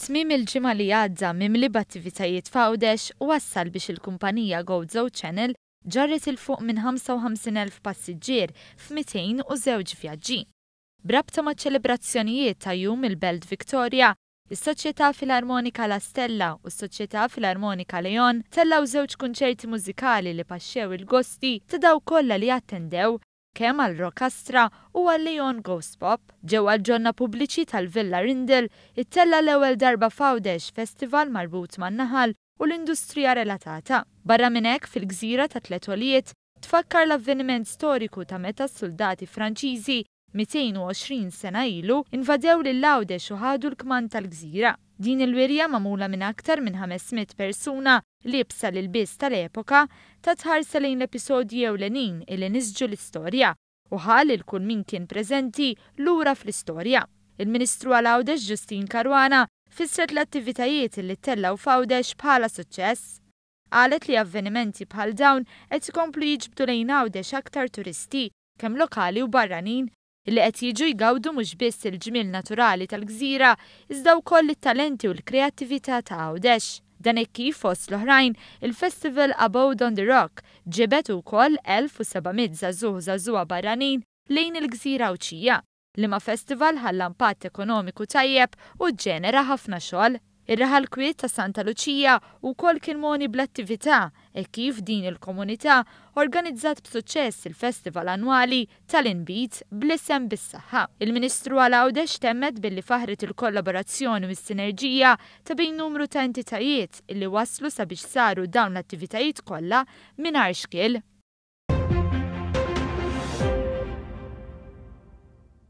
Tmiem il-ġimgħa li għadda mimli b'attivitajiet f'Għawdex wassal biex il-kumpanija GoZo Channel ġarret il-fuq minn 55,000 passiġġier f'202 vjaġġi. Brabta ma' ċelebrazzjonijiet ta' jum il-Belt Victoria, is-Soċjetà Filarmonika La Stella u s-Soċjetà Filarmonika Leon tellaw żewġ kunċerti mużikali li paxxew il-gosti ta' daw kollha li attendew kemm għal Rockastra u għal Leon Ghost Pop. Ġewwa l-ġonna pubbliċi tal-Villa Rindel ittella l-ewwel darba f'Għawdex festival marbut man-naħal u l-industrija relatata. Barra minn hekk fil-Gżira ta' Tletolijiet tfakkar l-avveniment storiku ta' meta s-soldati Franċiżi 220 sena ilu invadew lil Għawdex u ħadu l-kman tal-Gżira. Din il-wirja magħmula minn aktar minn 500 persuna libsa l-ilbies tal-epoka ta' tħarsa lejn l-episodji ewlenin illi nisġu l-istorja u ħal il-kull min kien preżenti lura fl-istorja. Il-Ministru għal Għawdex Ġustin Karwana fissret l-attivitajiet illi tellaw f'Għawdex bħala suċċess. Qalet li avvenimenti bħal dawn qed ikomplu jiġbdu lejn Għawdex aktar turisti kemm lokali u barranin illi qed jiġu jgawdu mhux biss il-ġmiel naturali tal-Gżira iżda wkoll it-talenti u l-kreattività ta' Għawdex. Dan hekk kif fost l-oħrajn il-Festival Abode on the Rock ġibet ukoll 1700 żagħżugħ żagħżugħa barranin lejn il-Gżira Awċija li ma' festival ħalla impatt ekonomiku tajjeb u ġġenera ħafna xogħol. Ir-raħal kwiet ta' Santa Luċija wkoll kien moni bl-attività hekk kif din il-komunità organizzat b'suċċess il-festival annwali tal-inbit bl-isem bis-saħħa. Il-Ministru għal Għawdex temmet billi faħret il-kollaborazzjoni u s-sinerġija ta' bejn numru ta' entitajiet illi waslu sabiex saru dawn l-attivitajiet kollha mingħajr xkiel.